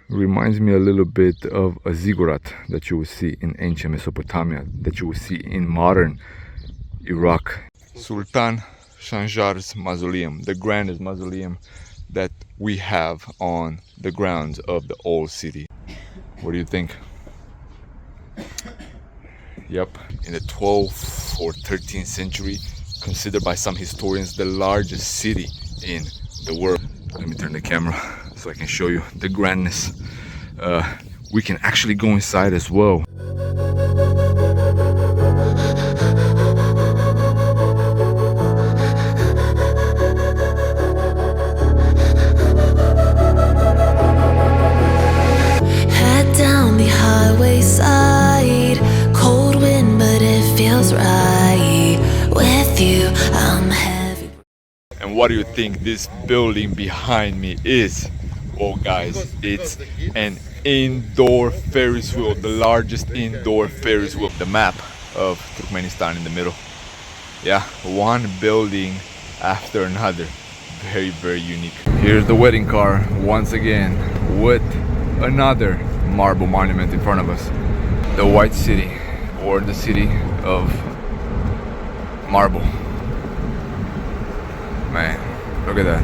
reminds me a little bit of a ziggurat that you will see in ancient Mesopotamia, that you will see in modern Iraq. Sultan Shanjar's mausoleum, the grandest mausoleum that we have on the grounds of the old city. What do you think? Yep, in the 12th or 13th century, considered by some historians the largest city in the world. Let me turn the camera so I can show you the grandness. We can actually go inside as well. Head down the highway side, cold wind but it feels right. With you I'm heavy. And what do you think this building behind me is? Well guys, it's an indoor Ferris wheel, the largest indoor Ferris wheel. The map of Turkmenistan in the middle. Yeah, one building after another. Very, very unique. Here's the wedding car once again with another marble monument in front of us. The White City, or the city of marble. Man, look at that.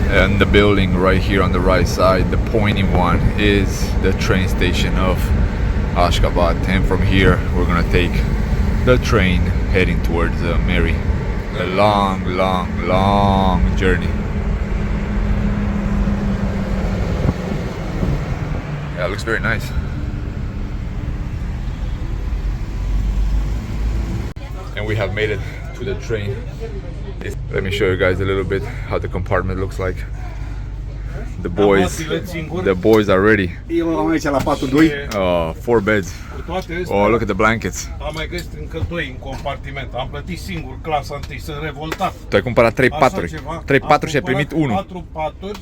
And the building right here on the right side, the pointy one, is the train station of Ashgabat. And from here we're gonna take the train heading towards Mary. A long, long, long journey. Yeah, it looks very nice. And we have made it to the train. Let me show you guys a little bit how the compartment looks like. The boys are ready. Oh, 4 beds. Oh, look at the blankets. Am mai găsit încă 2 în compartiment. Am plătit singur clasa 1, sunt revoltat. Tu ai cumpărat 3 paturi. 3 paturi și ai primit 1. 4 paturi,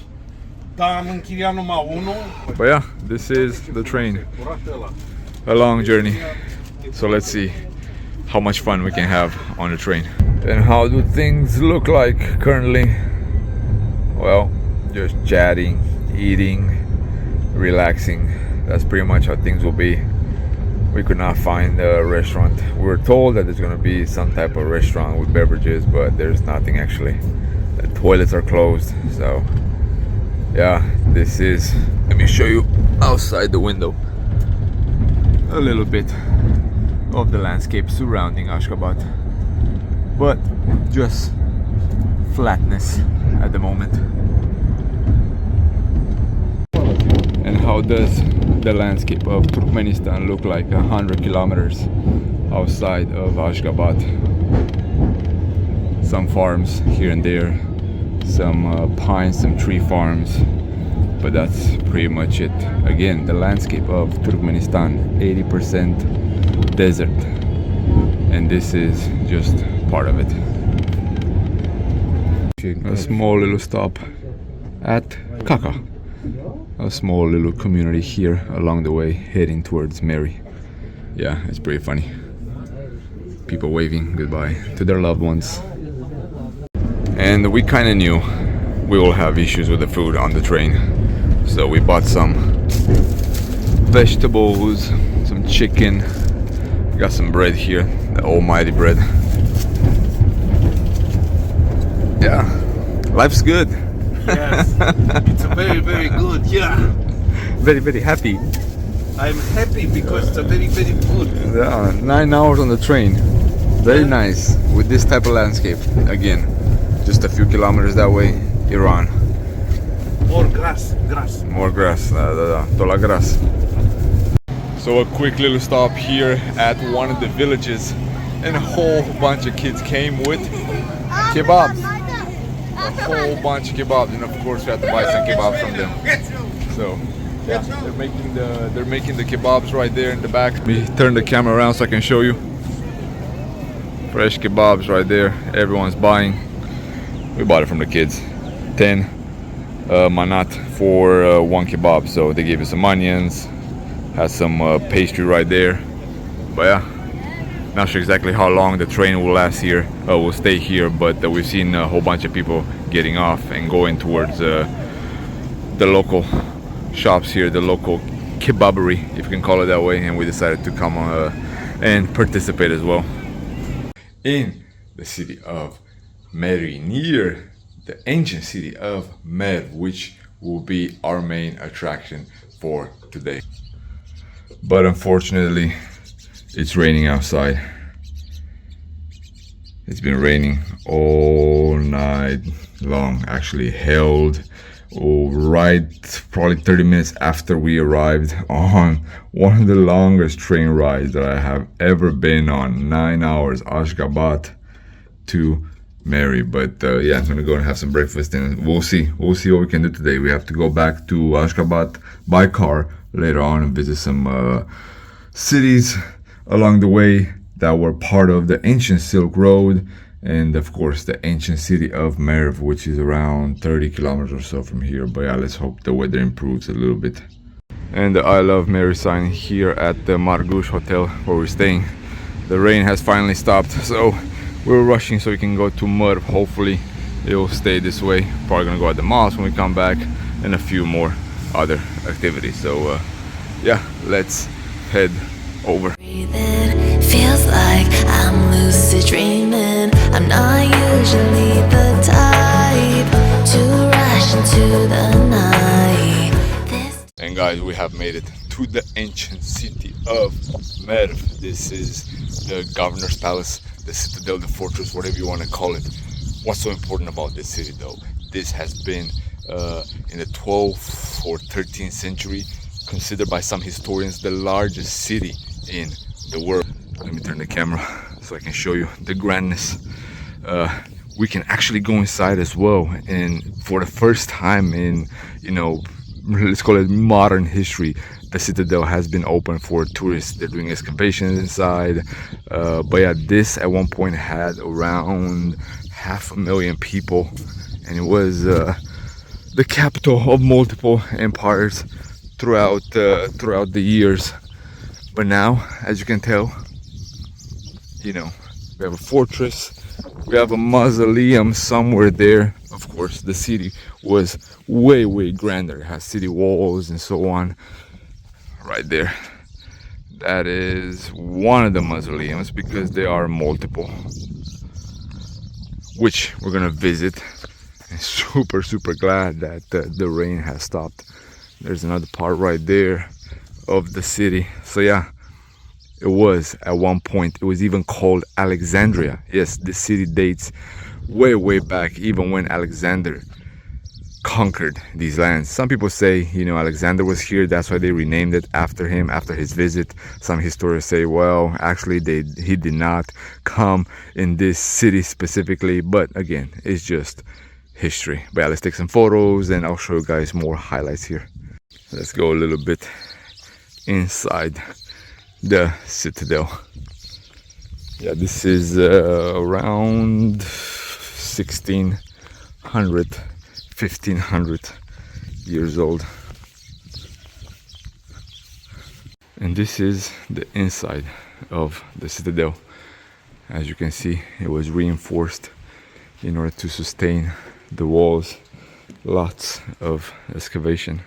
dar am închiriat numai 1. But yeah, this is the train. A long journey. So let's see how much fun we can have on the train. And how do things look like currently? Well, just chatting, eating, relaxing. That's pretty much how things will be. We could not find a restaurant. We were told that there's gonna be some type of restaurant with beverages, but there's nothing actually. The toilets are closed, so yeah, this is, let me show you outside the window a little bit of the landscape surrounding Ashgabat, but just flatness at the moment. And how does the landscape of Turkmenistan look like 100 kilometers outside of Ashgabat? Some farms here and there, some pines, some tree farms, but that's pretty much it. Again, the landscape of Turkmenistan, 80% desert, and this is just part of it. A small little stop at Kaka, a small little community here along the way heading towards Mary. Yeah, it's pretty funny. People waving goodbye to their loved ones. And we kind of knew we will have issues with the food on the train, so we bought some vegetables, some chicken, got some bread here, the almighty bread. Yeah, life's good. Yes, it's very, very good, yeah. Very, very happy. I'm happy because it's a very, very good. Yeah, 9 hours on the train. Very nice with this type of landscape. Again, just a few kilometers that way, Iran. More grass. More grass, tola grass. So a quick little stop here at one of the villages, and a whole bunch of kids came with kebabs. A whole bunch of kebabs, and of course we have to buy some kebabs from them. So yeah, they're making the kebabs right there in the back. Let me turn the camera around so I can show you. Fresh kebabs right there. Everyone's buying. We bought it from the kids. 10 manat for 1 kebab. So they gave us some onions, Has some pastry right there. But yeah, not sure exactly how long the train will last here, will stay here, but we've seen a whole bunch of people getting off and going towards the local shops here, the local kebabery, if you can call it that way, and we decided to come and participate as well. In the city of Meri, near the ancient city of Merv, which will be our main attraction for today. But unfortunately, it's raining outside. It's been raining all night long. Actually held right probably 30 minutes after we arrived on one of the longest train rides that I have ever been on. 9 hours, Ashgabat to Meri. But yeah, I'm gonna go and have some breakfast and we'll see what we can do today. We have to go back to Ashgabat by car later on and visit some cities along the way that were part of the ancient Silk Road, and of course the ancient city of Merv, which is around 30 kilometers or so from here. But yeah, let's hope the weather improves a little bit. And the I Love Meri sign here at the Margush Hotel where we're staying. The rain has finally stopped, so we're rushing so we can go to Merv. Hopefully it will stay this way. Probably gonna go at the mosque when we come back, and a few more other activities. So yeah, let's head over. Breathing feels like I'm lucid dreaming. I'm not usually the type to rush into the night. And guys, we have made it to the ancient city of Merv. This is the governor's palace, the citadel, the fortress, whatever you want to call it. What's so important about this city though? This has been in the 12th or 13th century considered by some historians the largest city in the world. Let me turn the camera so I can show you the grandness. We can actually go inside as well, and for the first time in, you know, let's call it modern history, the citadel has been open for tourists. They're doing excavations inside. But yeah, this at one point had around 500,000 people, and it was the capital of multiple empires throughout the years. But now, as you can tell, you know, we have a fortress, we have a mausoleum somewhere there. Of course, the city was way grander. It has city walls and so on. Right there, that is one of the mausoleums, because there are multiple, which we're gonna visit. And super glad that the rain has stopped. There's another part right there of the city. So yeah, it was at one point, it was even called Alexandria. Yes, the city dates way back, even when Alexander conquered these lands. Some people say, you know, Alexander was here, that's why they renamed it after him, after his visit. Some historians say, well, actually he did not come in this city specifically, but again, it's just history. But yeah, let's take some photos and I'll show you guys more highlights here. Let's go a little bit inside the citadel. Yeah, this is around 1500 years old. And this is the inside of the citadel. As you can see, it was reinforced in order to sustain the walls. Lots of excavation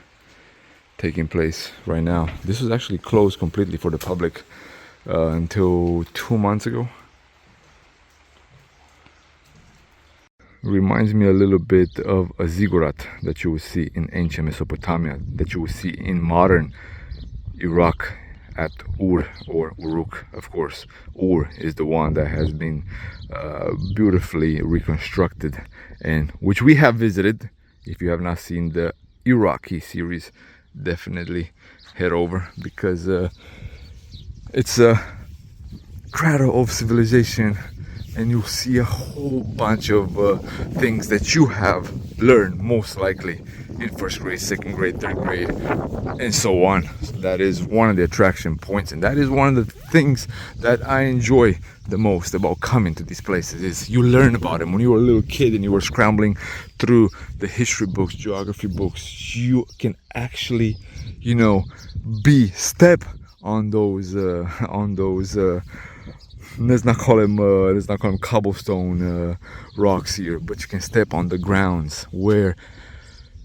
taking place right now. This was actually closed completely for the public until 2 months ago. Reminds me a little bit of a ziggurat that you will see in ancient Mesopotamia, that you will see in modern Iraq at Ur or Uruk. Of course, Ur is the one that has been beautifully reconstructed, and which we have visited. If you have not seen the Iraqi series, definitely head over, because it's a cradle of civilization, and you'll see a whole bunch of things that you have learned most likely in first grade, second grade, third grade, and so on. So that is one of the attraction points, and that is one of the things that I enjoy the most about coming to these places, is you learn about them. When you were a little kid and you were scrambling through the history books, geography books, you can actually, you know, step on those let's not call them cobblestone rocks here, but you can step on the grounds where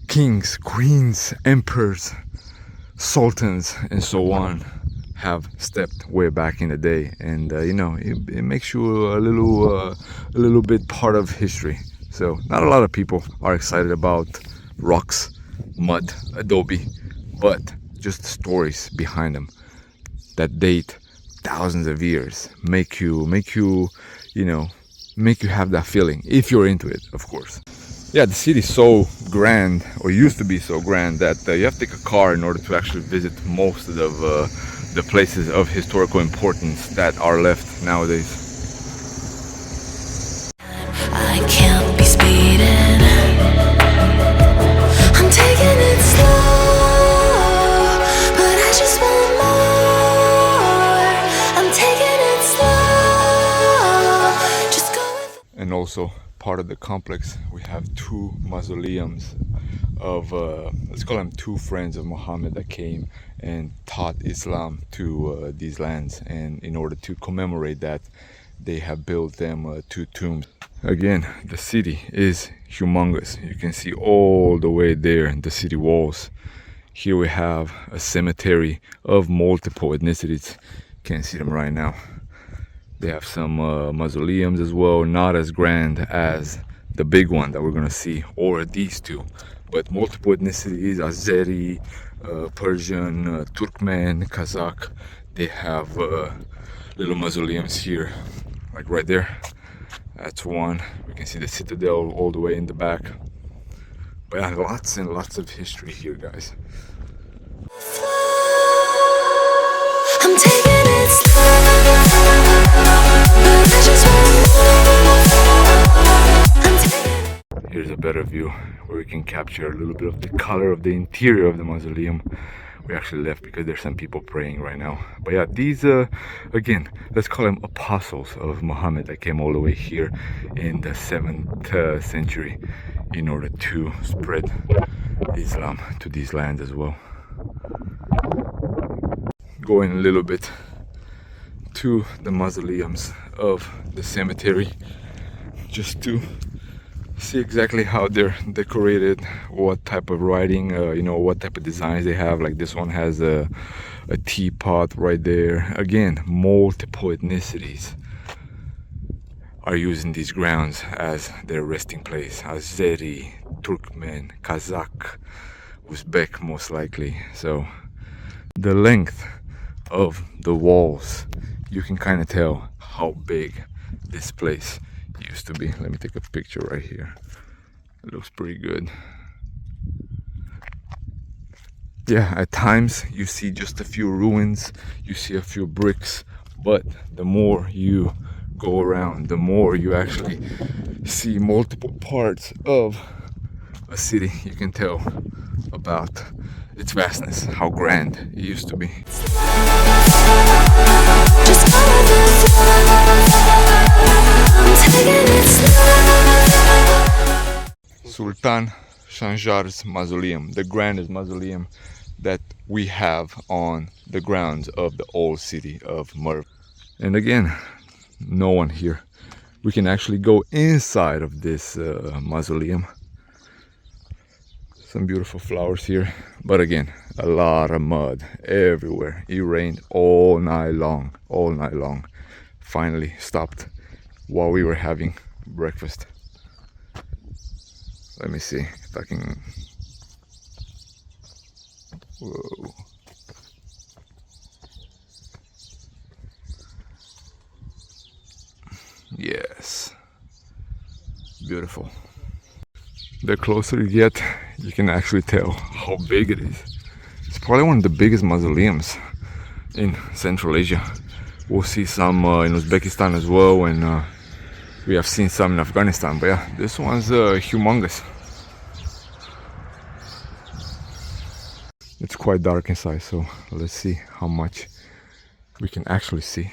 kings, queens, emperors, sultans, and so on have stepped way back in the day. And you know, it makes you a little bit part of history. So not a lot of people are excited about rocks, mud, adobe, but just the stories behind them that date thousands of years make you have that feeling, if you're into it, of course. Yeah, the city is so grand, or used to be so grand, that you have to take a car in order to actually visit most of the places of historical importance that are left nowadays. I can't be speeding. I'm taking it slow, but I just want more. I'm taking it slow. Just go with. And also part of the complex, we have two mausoleums of let's call them two friends of Muhammad that came and taught Islam to these lands, and in order to commemorate that, they have built them two tombs. Again, the city is humongous. You can see all the way there the city walls. Here we have a cemetery of multiple ethnicities. Can't see them right now. They have some mausoleums as well, not as grand as the big one that we're gonna see, or these two, but multiple ethnicities: Azeri, Persian, Turkmen, Kazakh. They have little mausoleums here, like right there. That's one. We can see the citadel all the way in the back. But yeah, lots and lots of history here, guys. I'm taking it slow, but I just want more. I'm taking it. Here's a better view where we can capture a little bit of the color of the interior of the mausoleum. We actually left because there's some people praying right now. But yeah, these again, let's call them apostles of Muhammad that came all the way here in the 7th century in order to spread Islam to these lands as well. Going a little bit to the mausoleums of the cemetery, just to see exactly how they're decorated, what type of writing, you know, what type of designs they have. Like this one has a teapot right there. Again, multiple ethnicities are using these grounds as their resting place. Azeri, Turkmen, Kazakh, Uzbek most likely. So the length of the walls, you can kind of tell how big this place used to be. Let me take a picture right here. It looks pretty good. Yeah, at times you see just a few ruins, you see a few bricks, but the more you go around, the more you actually see multiple parts of a city. You can tell about its vastness, how grand it used to be. Just go with the flow. I'm taking it slow. Sultan Shanjar's mausoleum, the grandest mausoleum that we have on the grounds of the old city of Merv. And again, no one here. We can actually go inside of this mausoleum. Some beautiful flowers here, but again, a lot of mud everywhere. It rained all night long, all night long. Finally stopped while we were having breakfast. Let me see if I can. Whoa. Yes, beautiful. The closer you get, you can actually tell how big it is. It's probably one of the biggest mausoleums in Central Asia. We'll see some in Uzbekistan as well, and we have seen some in Afghanistan. But yeah, this one's humongous. It's quite dark inside, so let's see how much we can actually see.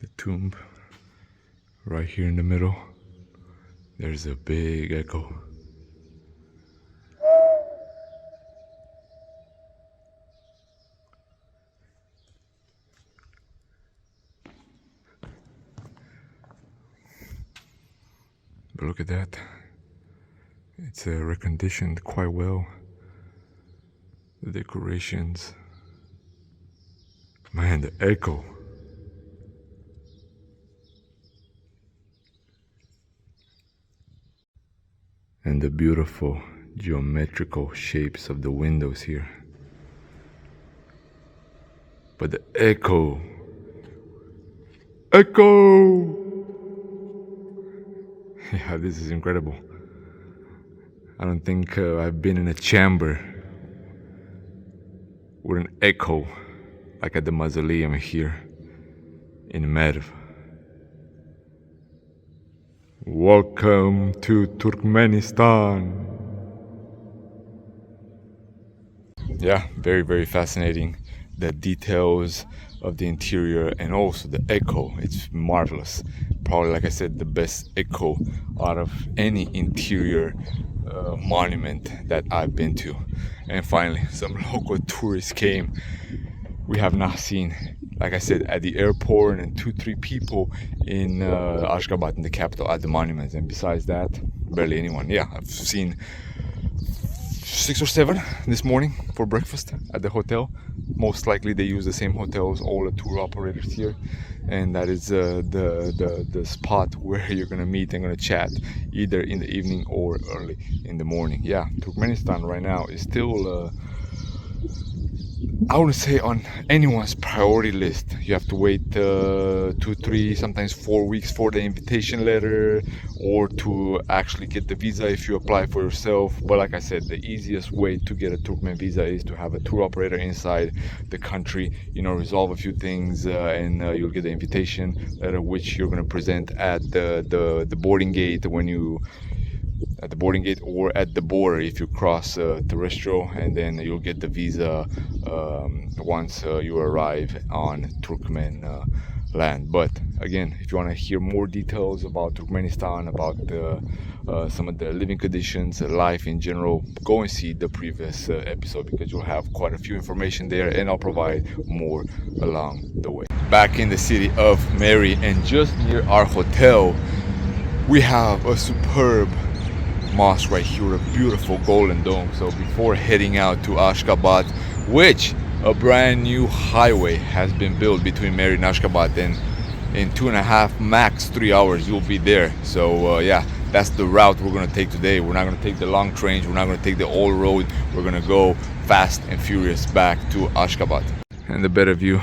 The tomb Right here in the middle, there's a big echo. But look at that. It's reconditioned quite well. The decorations. Man, the echo. And the beautiful geometrical shapes of the windows here. But the echo. Echo! Yeah, this is incredible. I don't think I've been in a chamber with an echo like at the mausoleum here in Merv. Welcome to Turkmenistan. Yeah, very, very fascinating. The details of the interior and also the echo, it's marvelous. Probably, like I said, the best echo out of any interior monument that I've been to. And finally, some local tourists came. We have not seen, like I said, at the airport and 2-3 people in Ashgabat, in the capital, at the monuments. And besides that, barely anyone. Yeah, I've seen 6 or 7 this morning for breakfast at the hotel. Most likely they use the same hotels, all the tour operators here. And that is the spot where you're gonna meet and gonna chat, either in the evening or early in the morning. Yeah, Turkmenistan right now is still I would say on anyone's priority list. You have to wait 2, 3, sometimes 4 weeks for the invitation letter, or to actually get the visa if you apply for yourself. But like I said, the easiest way to get a Turkmen visa is to have a tour operator inside the country, you know, resolve a few things, and you'll get the invitation letter, which you're going to present at the boarding gate when you at the boarding gate, or at the border if you cross terrestrial, and then you'll get the visa once you arrive on Turkmen land. But again, if you want to hear more details about Turkmenistan, about some of the living conditions, life in general, go and see the previous episode, because you'll have quite a few information there, and I'll provide more along the way. Back in the city of Mary, and just near our hotel, we have a superb mosque right here with a beautiful golden dome. So before heading out to Ashgabat, which a brand new highway has been built between Mary and Ashgabat, and in 2.5 max 3 hours you'll be there. So yeah, that's the route we're gonna take today. We're not gonna take the long trains, we're not gonna take the old road, we're gonna go fast and furious back to Ashgabat. And the better view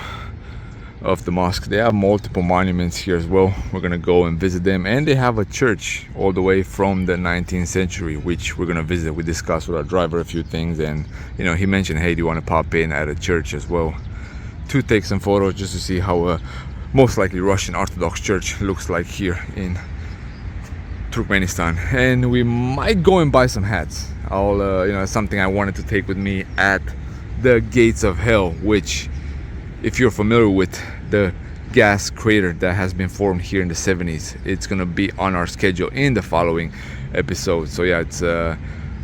of the mosque, they have multiple monuments here as well. We're gonna go and visit them, and they have a church all the way from the 19th century, which we're gonna visit. We discussed with our driver a few things, and you know, he mentioned, hey, do you want to pop in at a church as well to take some photos, just to see how a most likely Russian Orthodox church looks like here in Turkmenistan. And we might go and buy some hats. I'll you know, something I wanted to take with me at the gates of hell, which, if you're familiar with the gas crater that has been formed here in the 70s, it's gonna be on our schedule in the following episode. So yeah, it's a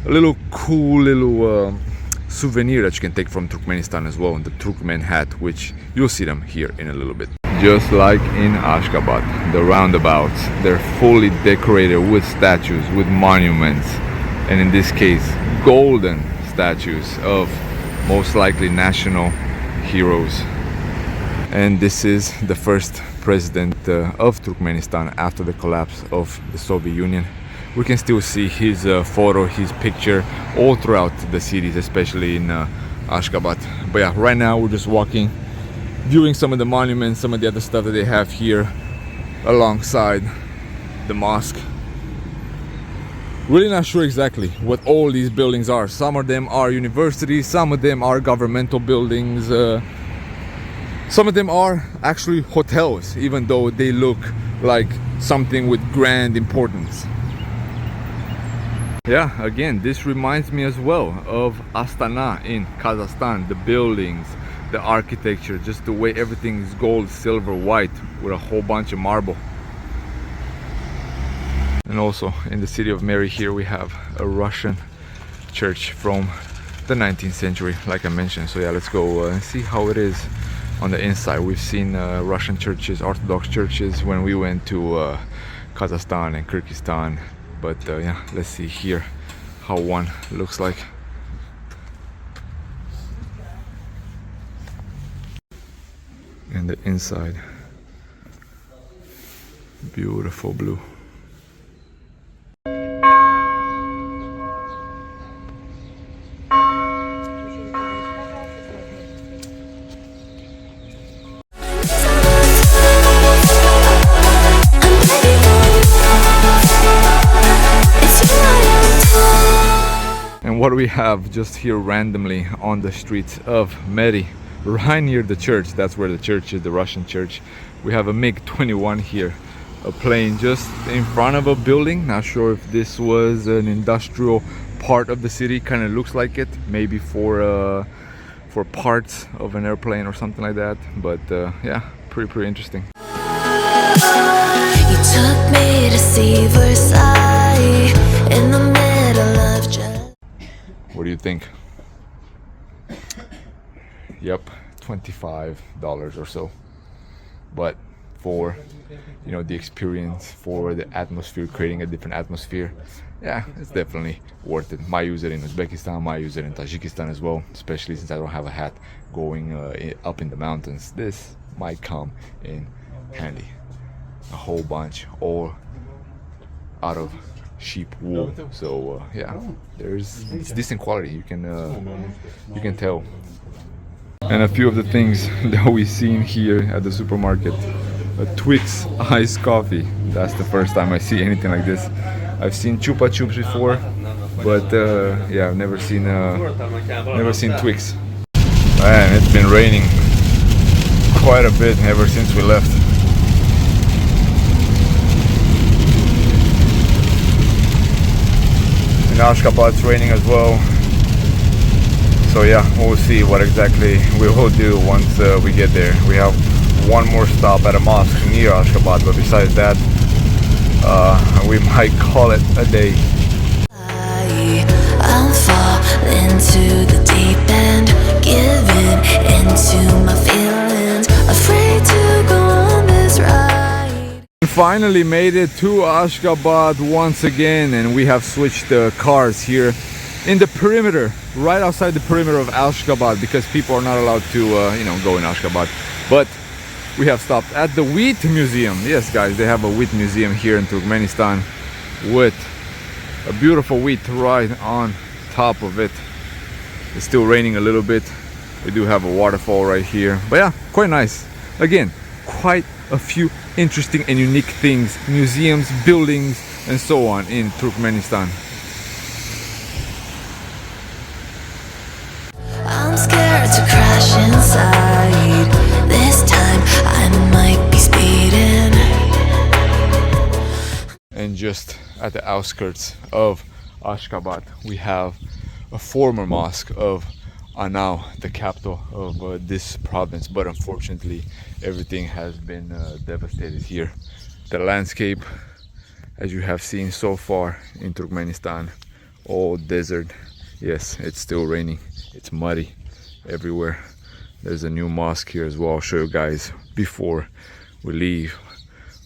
little cool little souvenir that you can take from Turkmenistan as well, the Turkmen hat, which you'll see them here in a little bit. Just like in Ashgabat, the roundabouts, they're fully decorated with statues, with monuments, and in this case, golden statues of most likely national heroes. And this is the first president of Turkmenistan after the collapse of the Soviet Union. We can still see his photo, his picture all throughout the cities, especially in Ashgabat. But yeah, right now we're just walking, viewing some of the monuments, some of the other stuff that they have here alongside the mosque. Really not sure exactly what all these buildings are. Some of them are universities, some of them are governmental buildings, some of them are actually hotels, even though they look like something with grand importance. Yeah, again, this reminds me as well of Astana in Kazakhstan. The buildings, the architecture, just the way everything is gold, silver, white, with a whole bunch of marble. And also in the city of Mary here we have a Russian church from the 19th century, like I mentioned. So yeah, let's go and see how it is on the inside. We've seen Russian churches, Orthodox churches, when we went to Kazakhstan and Kyrgyzstan, but yeah, let's see here how one looks like. And the inside, beautiful blue. And what we have just here randomly on the streets of Meri, right near the church, that's where the church is, the Russian church. We have a MiG-21 here, a plane just in front of a building. Not sure if this was an industrial part of the city, kind of looks like it, maybe for parts of an airplane or something like that. But yeah, pretty interesting. You took me to see Versailles in the middle of July. What do you think? Yep, $25 or so. But for, you know, the experience, for the atmosphere, creating a different atmosphere, yeah, it's definitely worth it. Might use it in Uzbekistan, might use it in Tajikistan as well, especially since I don't have a hat going up in the mountains. This might come in handy. A whole bunch, all out of sheep wool. So yeah, it's decent quality. You can tell. And a few of the things that we've seen here at the supermarket. A Twix iced coffee. That's the first time I see anything like this. I've seen Chupa Chups before, but yeah, I've never seen Twix. Man, it's been raining quite a bit ever since we left. In Ashgabat it's raining as well. So yeah, we'll see what exactly we will do once we get there. We have one more stop at a mosque near Ashgabat, but besides that, we might call it a day. I'll fall into the deep end, giving into my feelings, afraid to go on this ride. We finally made it to Ashgabat once again, and we have switched the cars here in the perimeter, right outside the perimeter of Ashgabat, because people are not allowed to you know, go in Ashgabat. But we have stopped at the wheat museum. Yes guys, they have a wheat museum here in Turkmenistan with a beautiful wheat right on top of it. It's still raining a little bit. We do have a waterfall right here, but yeah, quite nice. Again, quite a few interesting and unique things, museums, buildings, and so on in Turkmenistan. I'm scared to crash inside. This time I might be speeding. And just at the outskirts of Ashgabat, we have a former mosque of Anau, the capital of this province, but unfortunately everything has been devastated here. The landscape, as you have seen so far in Turkmenistan, all desert. Yes, it's still raining, it's muddy everywhere. There's a new mosque here as well. I'll show you guys before we leave.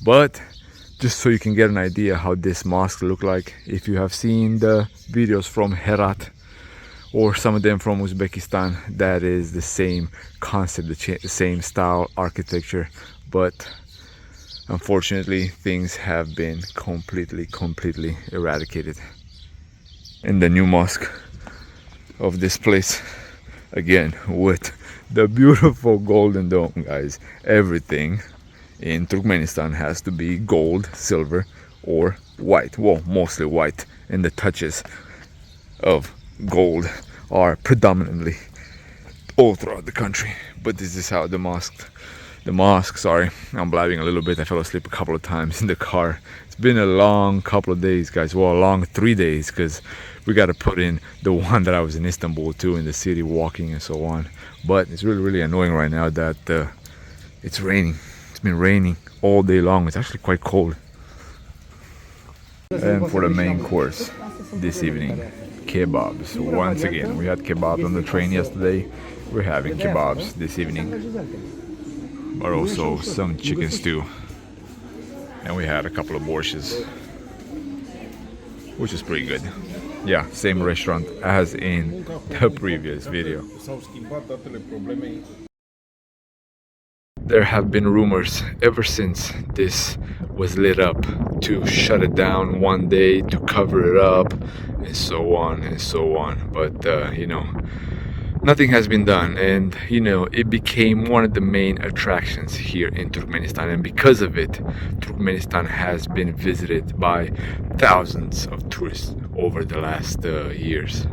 But just so you can get an idea how this mosque look like, if you have seen the videos from Herat or some of them from Uzbekistan, that is the same concept, the same style, architecture. But unfortunately things have been completely eradicated. In the new mosque of this place, again with the beautiful golden dome, guys. Everything in Turkmenistan has to be gold, silver, or white. Well, mostly white, and the touches of gold are predominantly all throughout the country. But this is how the mosque, sorry, I'm blabbing a little bit. I fell asleep a couple of times in the car. It's been a long couple of days, guys. Well, a long 3 days, because we got to put in the one that I was in Istanbul too, in the city, walking and so on. But it's really annoying right now that it's raining. It's been raining all day long. It's actually quite cold. And for the main course this evening, kebabs. Once again, we had kebabs on the train yesterday. We're having kebabs this evening, but also some chicken stew. And we had a couple of borsches, which is pretty good. Yeah, same restaurant as in the previous video. There have been rumors ever since this was lit up to shut it down one day, to cover it up, and so on and so on. But you know, nothing has been done, and you know, it became one of the main attractions here in Turkmenistan, and because of it, Turkmenistan has been visited by thousands of tourists over the last years.